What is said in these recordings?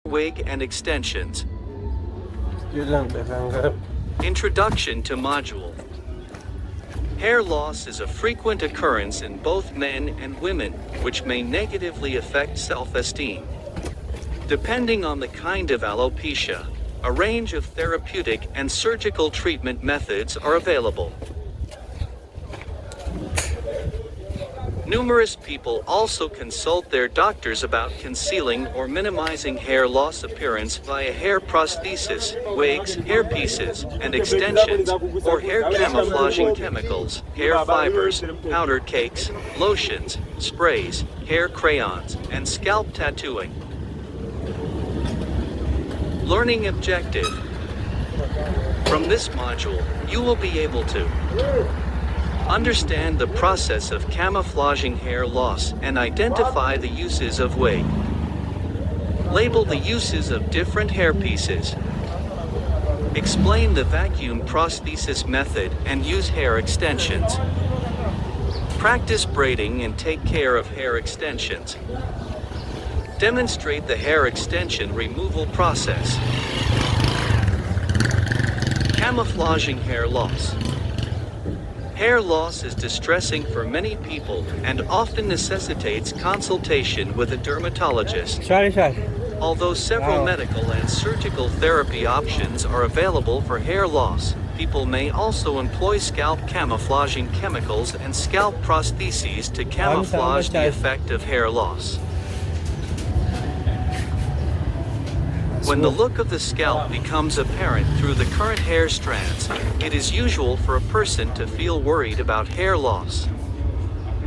Wig and extensions. Yun lang, tatanggal. Introduction to module. Hair loss is a frequent occurrence in both men and women, which may negatively affect self-esteem. Depending on the kind of alopecia, a range of therapeutic and surgical treatment methods are available. Numerous people also consult their doctors about concealing or minimizing hair loss appearance via hair prosthesis, wigs, hairpieces, and extensions, or hair camouflaging chemicals, hair fibers, powder cakes, lotions, sprays, hair crayons, and scalp tattooing. Learning objective. From this module, you will be able to understand the process of camouflaging hair loss and identify the uses of wig. Label the uses of different hairpieces. Explain the vacuum prosthesis method and use hair extensions. Practice braiding and take care of hair extensions. Demonstrate the hair extension removal process. Camouflaging hair loss. Hair loss is distressing for many people and often necessitates consultation with a dermatologist. Although several medical and surgical therapy options are available for hair loss, people may also employ scalp camouflaging chemicals and scalp prostheses to camouflage the effect of hair loss. When the look of the scalp becomes apparent through the current hair strands, it is usual for a person to feel worried about hair loss.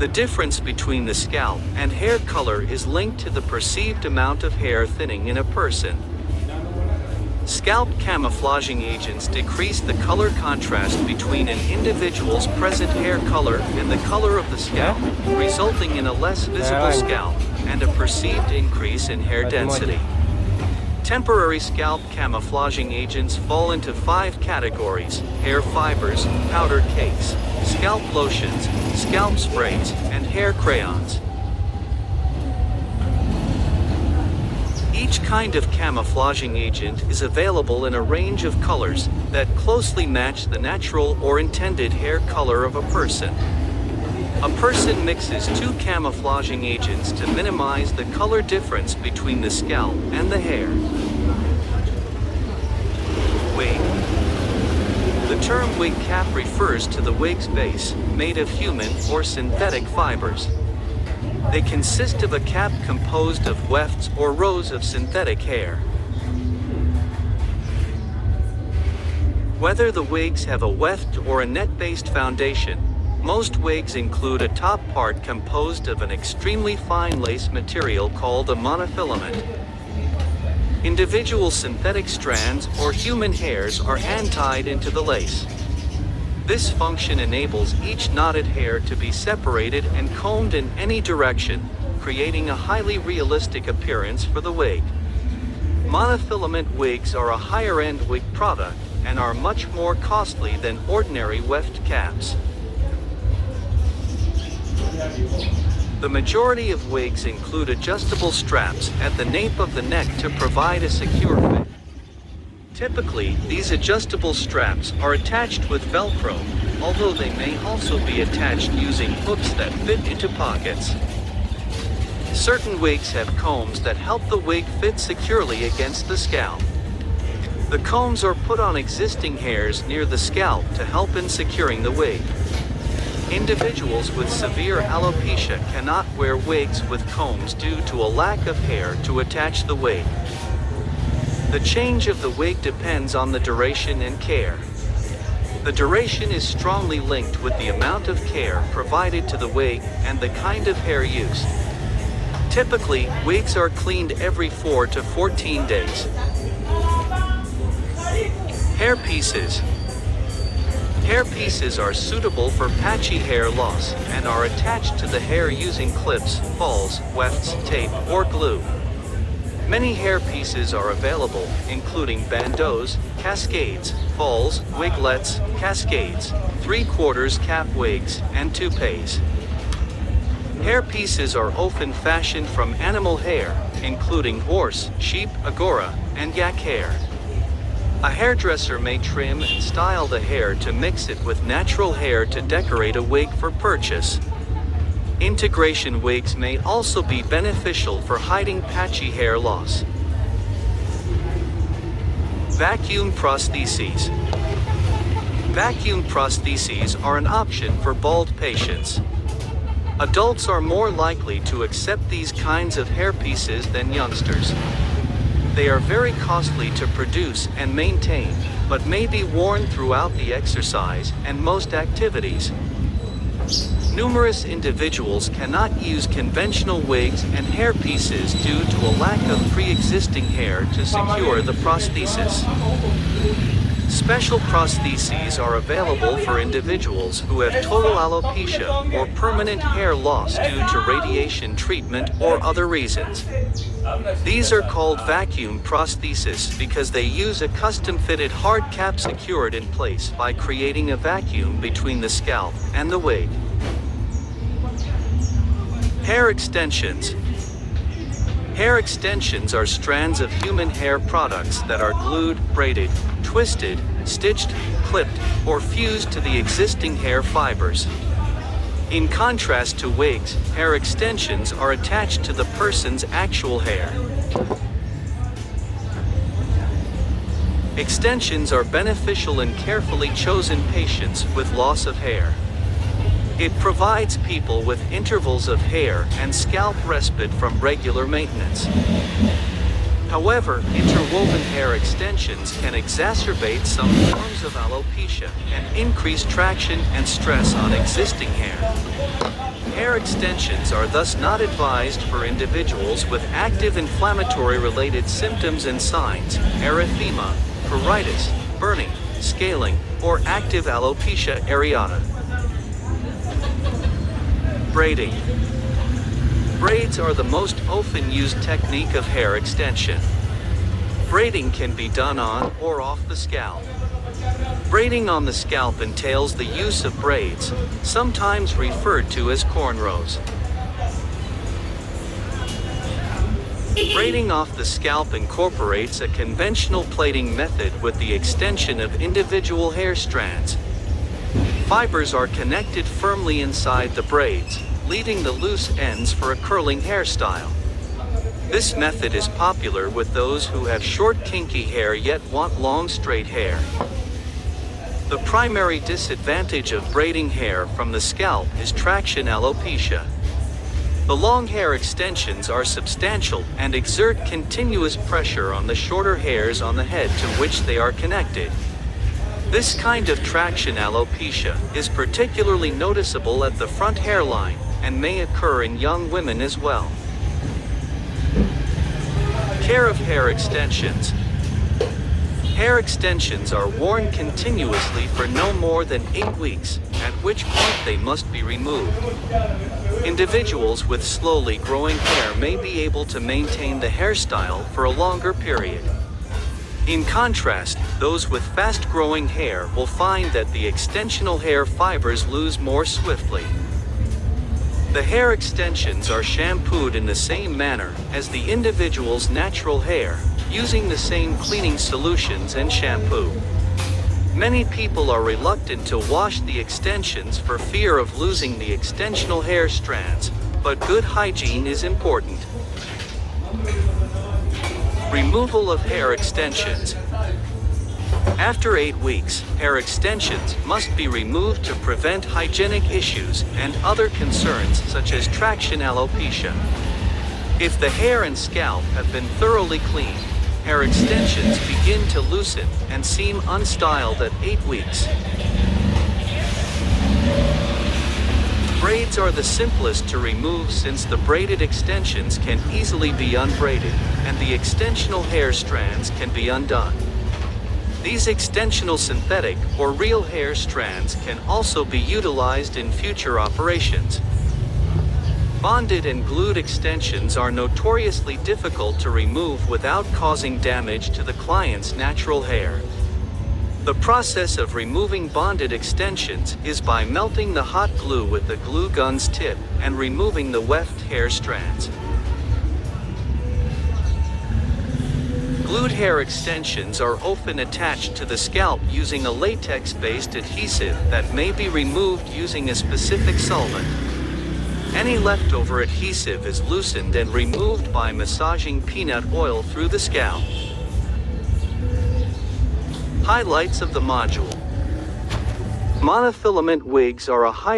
The difference between the scalp and hair color is linked to the perceived amount of hair thinning in a person. Scalp camouflaging agents decrease the color contrast between an individual's present hair color and the color of the scalp, resulting in a less visible scalp and a perceived increase in hair density. Temporary scalp camouflaging agents fall into 5 categories: hair fibers, powder cakes, scalp lotions, scalp sprays, and hair crayons. Each kind of camouflaging agent is available in a range of colors that closely match the natural or intended hair color of a person. A person mixes 2 camouflaging agents to minimize the color difference between the scalp and the hair. Wig. The term wig cap refers to the wig's base, made of human or synthetic fibers. They consist of a cap composed of wefts or rows of synthetic hair. Whether the wigs have a weft or a net-based foundation, most wigs include a top part composed of an extremely fine lace material called a monofilament. Individual synthetic strands or human hairs are hand-tied into the lace. This function enables each knotted hair to be separated and combed in any direction, creating a highly realistic appearance for the wig. Monofilament wigs are a higher-end wig product and are much more costly than ordinary weft caps. The majority of wigs include adjustable straps at the nape of the neck to provide a secure fit. Typically, these adjustable straps are attached with Velcro, although they may also be attached using hooks that fit into pockets. Certain wigs have combs that help the wig fit securely against the scalp. The combs are put on existing hairs near the scalp to help in securing the wig. Individuals with severe alopecia cannot wear wigs with combs due to a lack of hair to attach the wig. The change of the wig depends on the duration and care. The duration is strongly linked with the amount of care provided to the wig and the kind of hair used. Typically, wigs are cleaned every 4 to 14 days. Hair pieces. Hair pieces are suitable for patchy hair loss and are attached to the hair using clips, balls, wefts, tape, or glue. Many hair pieces are available, including bandeaus, cascades, balls, wiglets, cascades, 3/4 cap wigs, and toupees. Hair pieces are often fashioned from animal hair, including horse, sheep, angora, and yak hair. A hairdresser may trim and style the hair to mix it with natural hair to decorate a wig for purchase. Integration wigs may also be beneficial for hiding patchy hair loss. Vacuum prostheses. Vacuum prostheses are an option for bald patients. Adults are more likely to accept these kinds of hairpieces than youngsters. They are very costly to produce and maintain, but may be worn throughout the exercise and most activities. Numerous individuals cannot use conventional wigs and hairpieces due to a lack of pre-existing hair to secure the prosthesis. Special prostheses are available for individuals who have total alopecia or permanent hair loss due to radiation treatment or other reasons. These are called vacuum prostheses because they use a custom-fitted hard cap secured in place by creating a vacuum between the scalp and the wig. Hair extensions. Hair extensions are strands of human hair products that are glued, braided, twisted, stitched, clipped, or fused to the existing hair fibers. In contrast to wigs, hair extensions are attached to the person's actual hair. Extensions are beneficial in carefully chosen patients with loss of hair. It provides people with intervals of hair and scalp respite from regular maintenance. However, interwoven hair extensions can exacerbate some forms of alopecia and increase traction and stress on existing hair. Hair extensions are thus not advised for individuals with active inflammatory-related symptoms and signs, erythema, pruritus, burning, scaling, or active alopecia areata. Braiding. Braids are the most often used technique of hair extension. Braiding can be done on or off the scalp. Braiding on the scalp entails the use of braids, sometimes referred to as cornrows. Braiding off the scalp incorporates a conventional plaiting method with the extension of individual hair strands. Fibers are connected firmly inside the braids, leaving the loose ends for a curling hairstyle. This method is popular with those who have short kinky hair yet want long straight hair. The primary disadvantage of braiding hair from the scalp is traction alopecia. The long hair extensions are substantial and exert continuous pressure on the shorter hairs on the head to which they are connected. This kind of traction alopecia is particularly noticeable at the front hairline and may occur in young women as well. Care of hair extensions. Hair extensions are worn continuously for no more than 8 weeks, at which point they must be removed. Individuals with slowly growing hair may be able to maintain the hairstyle for a longer period. In contrast, those with fast-growing hair will find that the extensional hair fibers lose more swiftly. The hair extensions are shampooed in the same manner as the individual's natural hair, using the same cleaning solutions and shampoo. Many people are reluctant to wash the extensions for fear of losing the extensional hair strands, but good hygiene is important. Removal of hair extensions. After 8 weeks, hair extensions must be removed to prevent hygienic issues and other concerns such as traction alopecia. If the hair and scalp have been thoroughly cleaned, hair extensions begin to loosen and seem unstyled at 8 weeks. Braids are the simplest to remove since the braided extensions can easily be unbraided, and the extensional hair strands can be undone. These extensional synthetic or real hair strands can also be utilized in future operations. Bonded and glued extensions are notoriously difficult to remove without causing damage to the client's natural hair. The process of removing bonded extensions is by melting the hot glue with the glue gun's tip and removing the weft hair strands. Glued hair extensions are often attached to the scalp using a latex-based adhesive that may be removed using a specific solvent. Any leftover adhesive is loosened and removed by massaging peanut oil through the scalp. Highlights of the module. Monofilament wigs are a higher